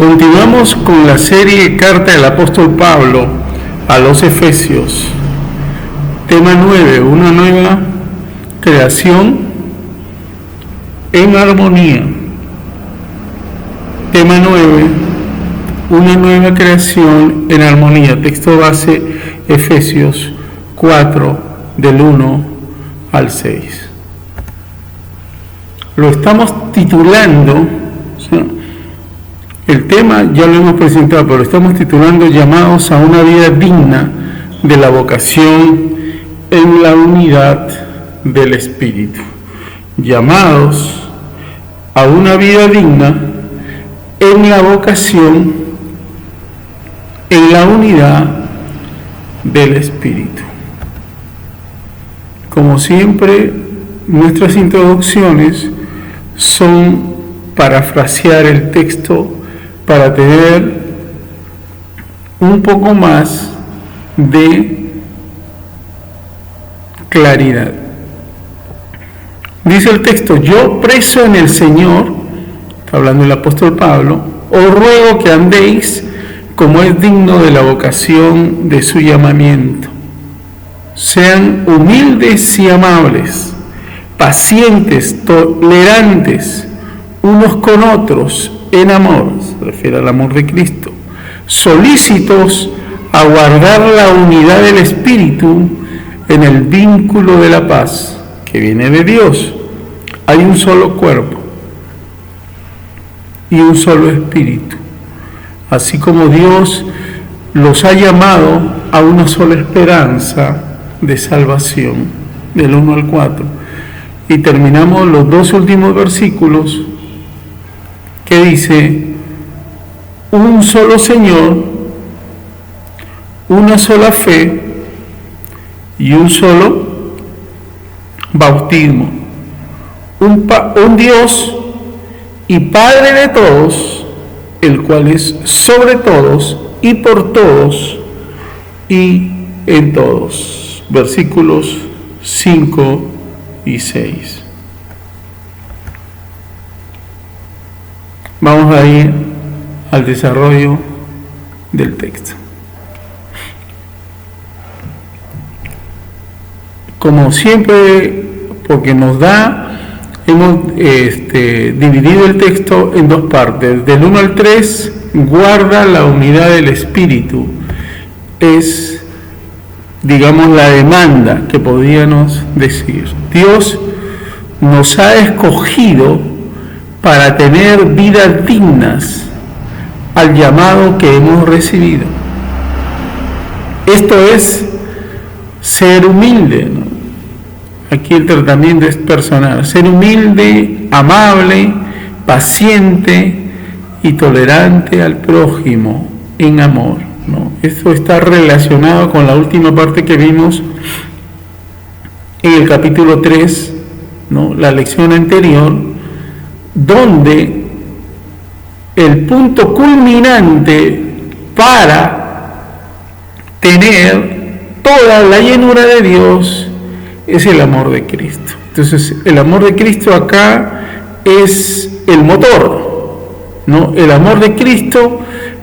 Continuamos con la serie Carta del Apóstol Pablo a los Efesios. Tema 9, una nueva creación en armonía. Tema 9, una nueva creación en armonía. Texto base, Efesios 4, del 1 al 6. Lo estamos titulando, el tema ya lo hemos presentado, pero lo estamos titulando llamados a una vida digna de la vocación en la unidad del Espíritu. Llamados a una vida digna en la vocación en la unidad del Espíritu. Como siempre, nuestras introducciones son parafrasear el texto para tener un poco más de claridad. Dice el texto: yo preso en el Señor, está hablando el apóstol Pablo, os ruego que andéis como es digno de la vocación de su llamamiento. Sean humildes y amables, pacientes, tolerantes unos con otros en amor, se refiere al amor de Cristo, solícitos a guardar la unidad del Espíritu en el vínculo de la paz que viene de Dios. Hay un solo cuerpo y un solo Espíritu, así como Dios los ha llamado a una sola esperanza de salvación, del 1 al 4. Y terminamos los dos últimos versículos que dice: un solo Señor, una sola fe y un solo bautismo, un Dios y Padre de todos, el cual es sobre todos y por todos y en todos. Versículos 5 y 6. Vamos a ir al desarrollo del texto. Como siempre, porque nos da, hemos dividido el texto en dos partes. Del 1 al 3, guarda la unidad del Espíritu. Es, digamos, la demanda que podríamos decir. Dios nos ha escogido para tener vidas dignas al llamado que hemos recibido. Esto es ser humilde, ¿no? Aquí el tratamiento es personal. Ser humilde, amable, paciente y tolerante al prójimo en amor, ¿no? Esto está relacionado con la última parte que vimos en el capítulo 3, ¿no? La lección anterior, donde el punto culminante para tener toda la llenura de Dios es el amor de Cristo. Entonces, el amor de Cristo acá es el motor, ¿no? El amor de Cristo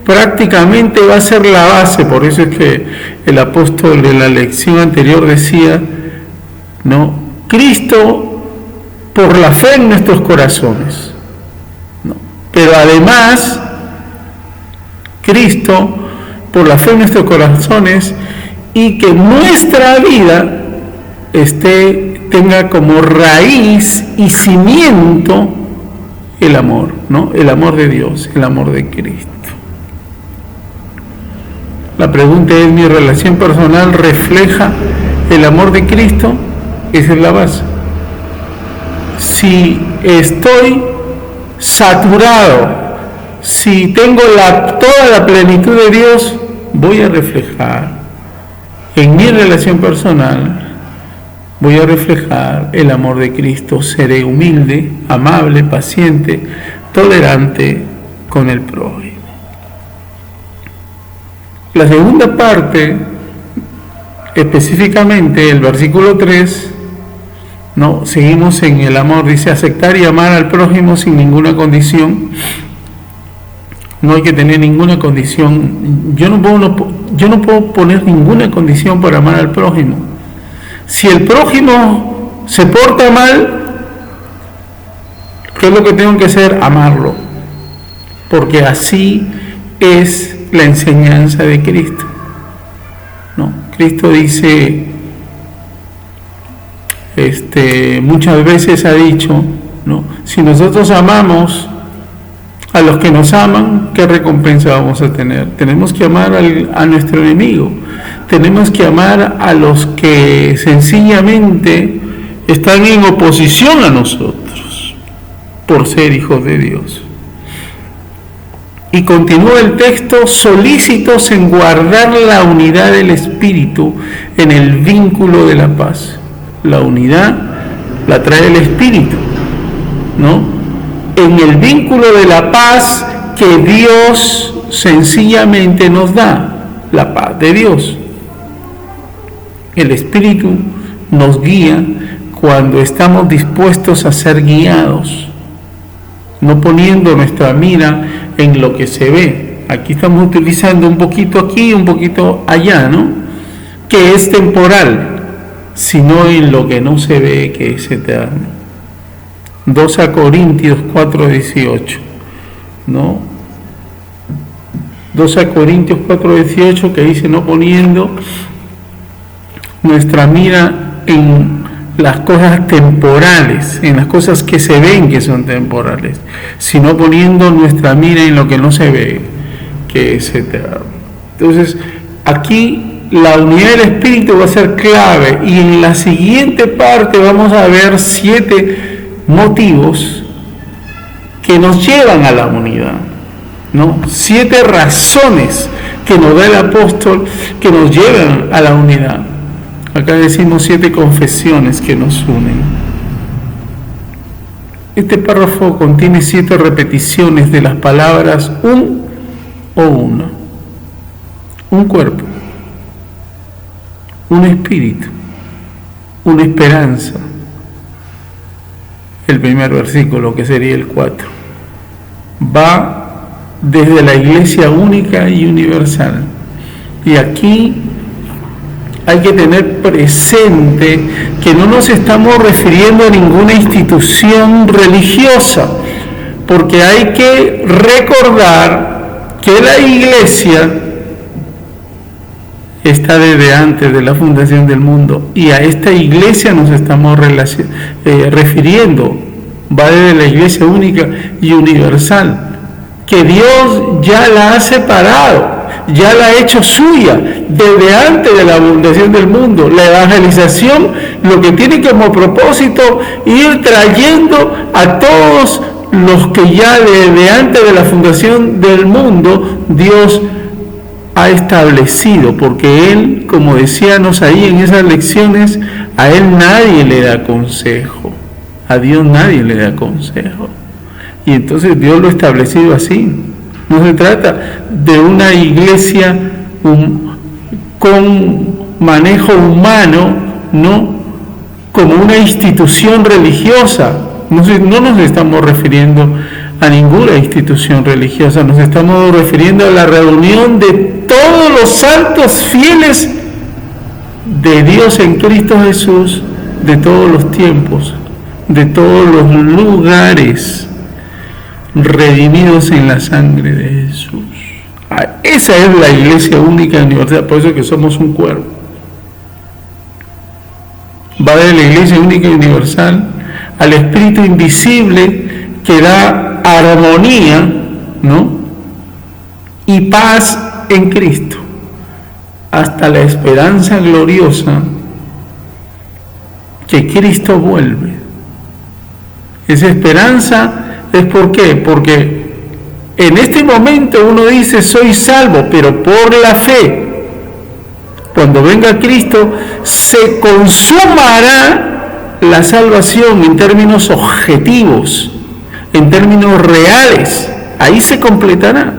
prácticamente va a ser la base. Por eso es que el apóstol de la lección anterior decía, ¿no? Cristo por la fe en nuestros corazones, ¿no? Pero además, Cristo por la fe en nuestros corazones, y que nuestra vida tenga como raíz y cimiento el amor, ¿no? El amor de Dios, el amor de Cristo. La pregunta es: ¿mi relación personal refleja el amor de Cristo? Esa es la base. Si estoy saturado, si tengo toda la plenitud de Dios, voy a reflejar en mi relación personal, voy a reflejar el amor de Cristo. Seré humilde, amable, paciente, tolerante con el prójimo. La segunda parte, específicamente el versículo 3, ¿no? Seguimos en el amor, dice: aceptar y amar al prójimo sin ninguna condición. No hay que tener ninguna condición. Yo no puedo poner ninguna condición para amar al prójimo. Si el prójimo se porta mal, ¿qué es lo que tengo que hacer? Amarlo. Porque así es la enseñanza de Cristo. ¿No? Cristo dice, muchas veces ha dicho, ¿no? Si nosotros amamos a los que nos aman, ¿qué recompensa vamos a tener? Tenemos que amar a nuestro enemigo. Tenemos que amar a los que sencillamente están en oposición a nosotros por ser hijos de Dios. Y continúa el texto: solícitos en guardar la unidad del Espíritu en el vínculo de la paz. La unidad la trae el Espíritu, ¿no? En el vínculo de la paz que Dios sencillamente nos da, la paz de Dios. El Espíritu nos guía cuando estamos dispuestos a ser guiados, no poniendo nuestra mira en lo que se ve. Aquí estamos utilizando un poquito aquí, un poquito allá, ¿no? Que es temporal, sino en lo que no se ve, que es eterno. 2 Corintios 4:18, ¿no? 2 Corintios 4:18, que dice: no poniendo nuestra mira en las cosas temporales, en las cosas que se ven que son temporales, sino poniendo nuestra mira en lo que no se ve, que es eterno. Entonces, aquí la unidad del Espíritu va a ser clave, y en la siguiente parte vamos a ver 7 motivos que nos llevan a la unidad, ¿no? 7 razones que nos da el apóstol que nos llevan a la unidad. Acá decimos 7 confesiones que nos unen. Este párrafo contiene 7 repeticiones de las palabras un o uno, un cuerpo, un espíritu, una esperanza. El primer versículo, que sería el 4, va desde la iglesia única y universal. Y aquí hay que tener presente que no nos estamos refiriendo a ninguna institución religiosa, porque hay que recordar que la iglesia está desde antes de la fundación del mundo, y a esta iglesia nos estamos refiriendo. Va desde la iglesia única y universal, que Dios ya la ha separado, ya la ha hecho suya desde antes de la fundación del mundo. La evangelización lo que tiene como propósito ir trayendo a todos los que ya desde antes de la fundación del mundo Dios ha establecido, porque Él, como decíamos ahí en esas lecciones, a Él nadie le da consejo, a Dios nadie le da consejo, y entonces Dios lo ha establecido así. No se trata de una iglesia con manejo humano, no como una institución religiosa. No nos estamos refiriendo a ninguna institución religiosa, nos estamos refiriendo a la reunión de todos los santos fieles de Dios en Cristo Jesús, de todos los tiempos, de todos los lugares, redimidos en la sangre de Jesús. Esa es la iglesia única y universal, por eso que somos un cuerpo. Va de la iglesia única y universal al Espíritu invisible que da armonía, ¿no?, y paz en Cristo, hasta la esperanza gloriosa que Cristo vuelve. Esa esperanza es ¿por qué? Porque en este momento uno dice soy salvo, pero por la fe. Cuando venga Cristo se consumará la salvación en términos objetivos, en términos reales. Ahí se completará.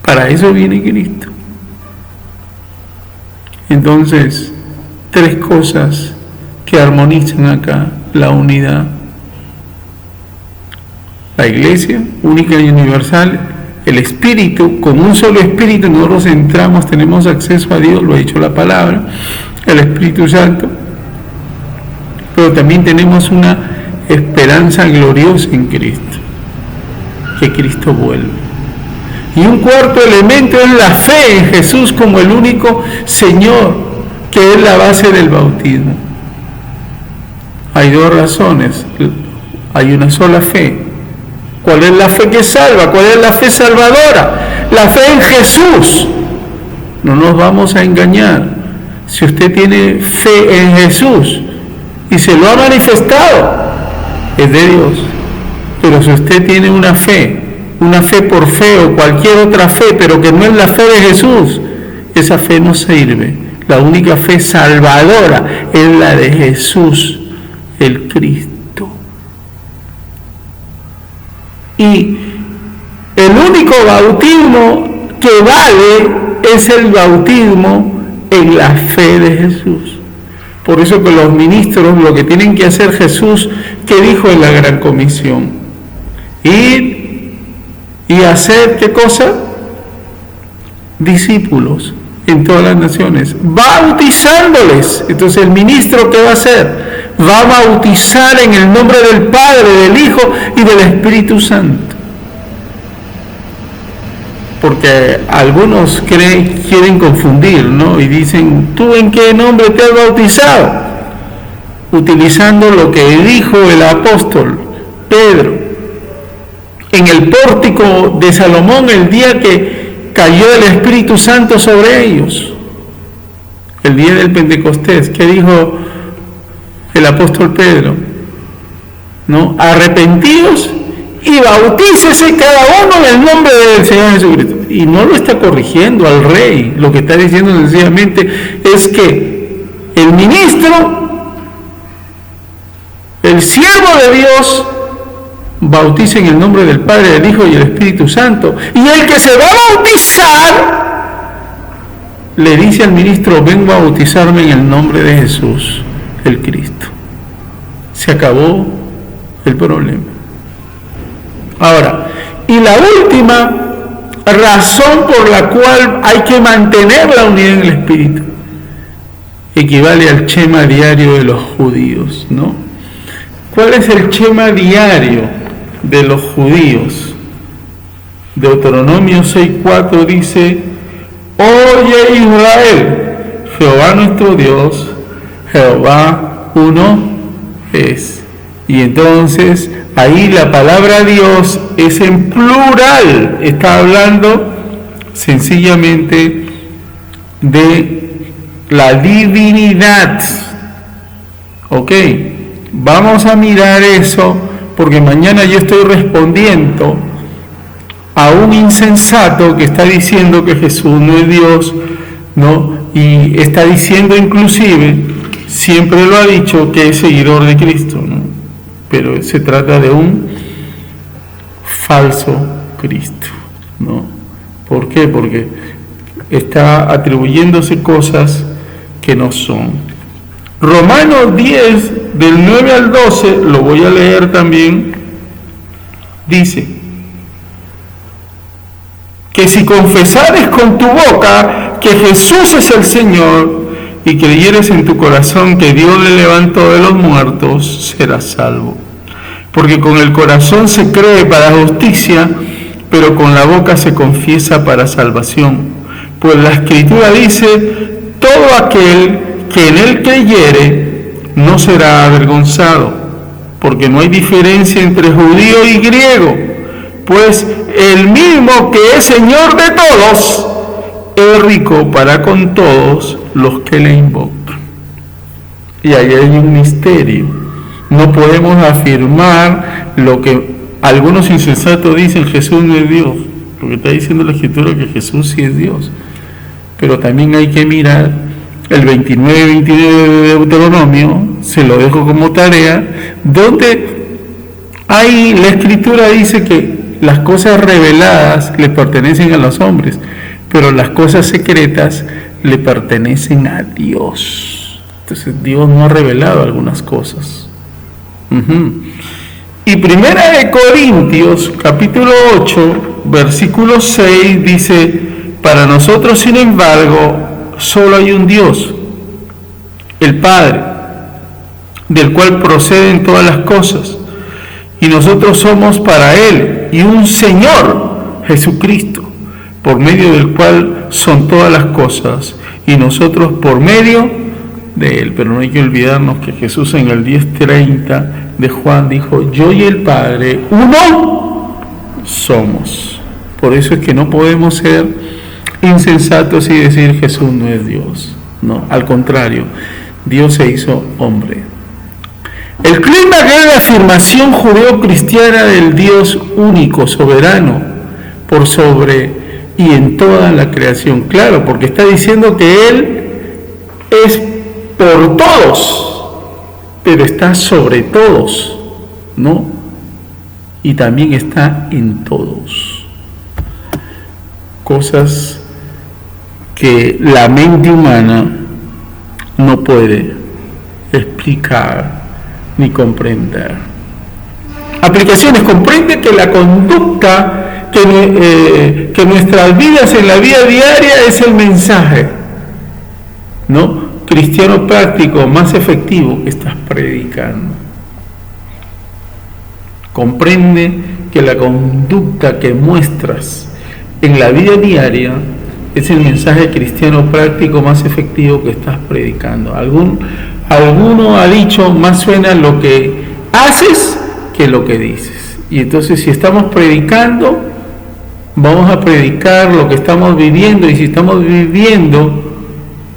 Para eso viene Cristo. Entonces, 3 cosas que armonizan acá la unidad. La iglesia, única y universal, el Espíritu, con un solo Espíritu nosotros entramos, tenemos acceso a Dios, lo ha dicho la palabra, el Espíritu Santo, pero también tenemos una esperanza gloriosa en Cristo, que Cristo vuelve. Y un cuarto elemento es la fe en Jesús como el único Señor, que es la base del bautismo. Hay dos razones, hay una sola fe. ¿Cuál es la fe que salva? ¿Cuál es la fe salvadora? La fe en Jesús. No nos vamos a engañar. Si usted tiene fe en Jesús y se lo ha manifestado, es de Dios. Pero si usted tiene una fe por fe o cualquier otra fe, pero que no es la fe de Jesús, esa fe no sirve. La única fe salvadora es la de Jesús, el Cristo. Y el único bautismo que vale es el bautismo en la fe de Jesús. Por eso que los ministros lo que tienen que hacer, Jesús, que dijo en la Gran Comisión, ir y hacer, ¿qué cosa? Discípulos en todas las naciones, bautizándoles. Entonces el ministro, ¿qué va a hacer? Va a bautizar en el nombre del Padre, del Hijo y del Espíritu Santo. Porque algunos quieren confundir, ¿no? Y dicen, ¿tú en qué nombre te has bautizado? Utilizando lo que dijo el apóstol Pedro en el pórtico de Salomón el día que cayó el Espíritu Santo sobre ellos, el día del Pentecostés. ¿Qué dijo el apóstol Pedro? ¿No? Arrepentidos y bautícese cada uno en el nombre del Señor Jesucristo. Y no lo está corrigiendo al rey, lo que está diciendo sencillamente es que el ministro, el siervo de Dios, bautiza en el nombre del Padre, del Hijo y del Espíritu Santo. Y el que se va a bautizar le dice al ministro, vengo a bautizarme en el nombre de Jesús, el Cristo. Se acabó el problema. Ahora, y la última razón por la cual hay que mantener la unidad en el Espíritu equivale al Shema diario de los judíos, ¿no? ¿Cuál es el Shema diario de los judíos? Deuteronomio 6:4 dice, oye Israel, Jehová nuestro Dios, Jehová uno es. Y entonces ahí la palabra Dios es en plural, está hablando sencillamente de la divinidad. ¿Ok? Vamos a mirar eso, porque mañana yo estoy respondiendo a un insensato que está diciendo que Jesús no es Dios, ¿no? Y está diciendo inclusive, siempre lo ha dicho, que es seguidor de Cristo, ¿no? Pero se trata de un falso Cristo, ¿no? ¿Por qué? Porque está atribuyéndose cosas que no son. Romanos 10, del 9 al 12, lo voy a leer también, dice que si confesares con tu boca que Jesús es el Señor y creyeres en tu corazón que Dios le levantó de los muertos, serás salvo. Porque con el corazón se cree para justicia, pero con la boca se confiesa para salvación. Pues la Escritura dice, todo aquel que en él creyere no será avergonzado, porque no hay diferencia entre judío y griego, pues el mismo que es Señor de todos, es rico para con todos los que le invocan. Y ahí hay un misterio. No podemos afirmar lo que algunos insensatos dicen, Jesús no es Dios, porque está diciendo la Escritura que Jesús sí es Dios. Pero también hay que mirar el 29 de Deuteronomio, se lo dejo como tarea, donde hay, la Escritura dice que las cosas reveladas le pertenecen a los hombres, pero las cosas secretas le pertenecen a Dios. Entonces Dios no ha revelado algunas cosas. Y Primera de Corintios, capítulo 8, versículo 6, dice: para nosotros, sin embargo, solo hay un Dios, el Padre, del cual proceden todas las cosas, y nosotros somos para Él, y un Señor, Jesucristo, por medio del cual son todas las cosas, y nosotros por medio de Él. Pero no hay que olvidarnos que Jesús en el 10:30 de Juan dijo: yo y el Padre, uno somos. Por eso es que no podemos ser insensatos y decir Jesús no es Dios. No, al contrario, Dios se hizo hombre. El clima de la afirmación judeo-cristiana del Dios único, soberano, por sobre y en toda la creación. Claro, porque está diciendo que Él es por todos, pero está sobre todos, ¿no? Y también está en todos. Cosas que la mente humana no puede explicar ni comprender. Aplicaciones: comprende que la conducta que nuestras vidas en la vida diaria es el mensaje, ¿no?, cristiano práctico más efectivo que estás predicando. Comprende que la conducta que muestras en la vida diaria es el mensaje cristiano práctico más efectivo que estás predicando. Alguno ha dicho: más suena lo que haces que lo que dices. Y entonces, si estamos predicando, vamos a predicar lo que estamos viviendo, y si estamos viviendo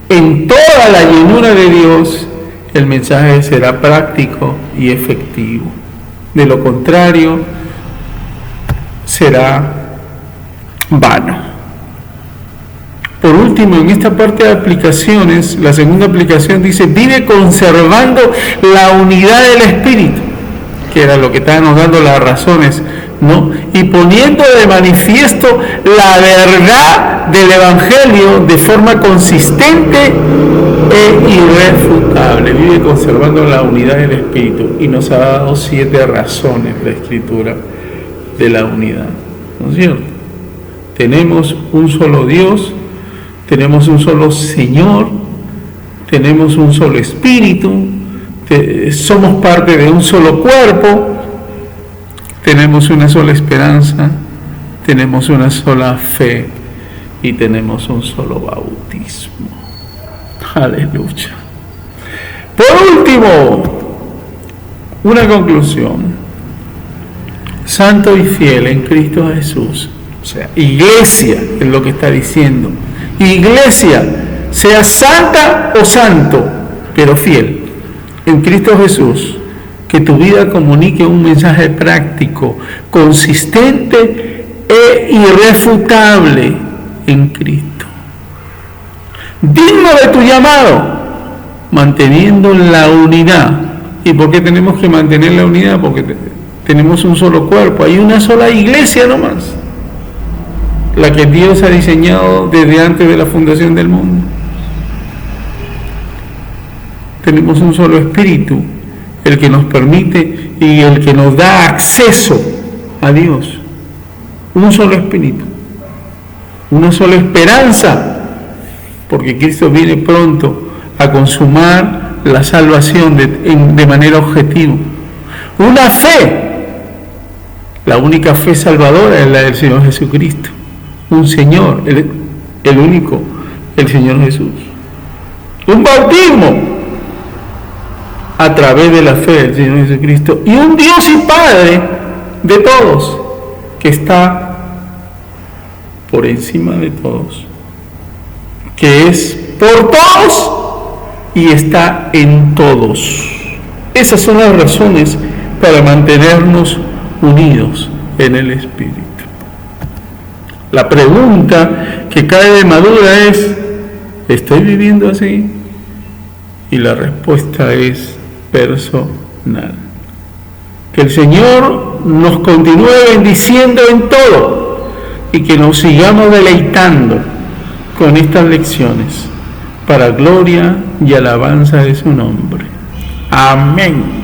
en toda la llenura de Dios, el mensaje será práctico y efectivo. De lo contrario, será vano. Por último, en esta parte de aplicaciones, la segunda aplicación dice: vive conservando la unidad del Espíritu, que era lo que estábamos dando las razones, ¿no? Y poniendo de manifiesto la verdad del Evangelio de forma consistente e irrefutable. Vive conservando la unidad del Espíritu. Y nos ha dado 7 razones la Escritura de la unidad, ¿no es cierto? Tenemos un solo Dios, tenemos un solo Señor, tenemos un solo Espíritu, somos parte de un solo cuerpo, tenemos una sola esperanza, tenemos una sola fe y tenemos un solo bautismo. Aleluya. Por último, una conclusión: santo y fiel en Cristo Jesús. O sea, iglesia es lo que está diciendo. Iglesia, sea santa o santo, pero fiel en Cristo Jesús. Que tu vida comunique un mensaje práctico, consistente e irrefutable en Cristo. Digno de tu llamado, manteniendo la unidad. ¿Y por qué tenemos que mantener la unidad? Porque tenemos un solo cuerpo, hay una sola iglesia nomás, la que Dios ha diseñado desde antes de la fundación del mundo. Tenemos un solo Espíritu, el que nos permite y el que nos da acceso a Dios. Un solo Espíritu, una sola esperanza, porque Cristo viene pronto a consumar la salvación de manera objetiva. Una fe, la única fe salvadora es la del Señor Jesucristo. Un Señor, el único, el Señor Jesús. Un bautismo a través de la fe del Señor Jesucristo. Y un Dios y Padre de todos, que está por encima de todos, que es por todos y está en todos. Esas son las razones para mantenernos unidos en el Espíritu. La pregunta que cae de madura es: ¿estoy viviendo así? Y la respuesta es personal. Que el Señor nos continúe bendiciendo en todo y que nos sigamos deleitando con estas lecciones para gloria y alabanza de su nombre. Amén.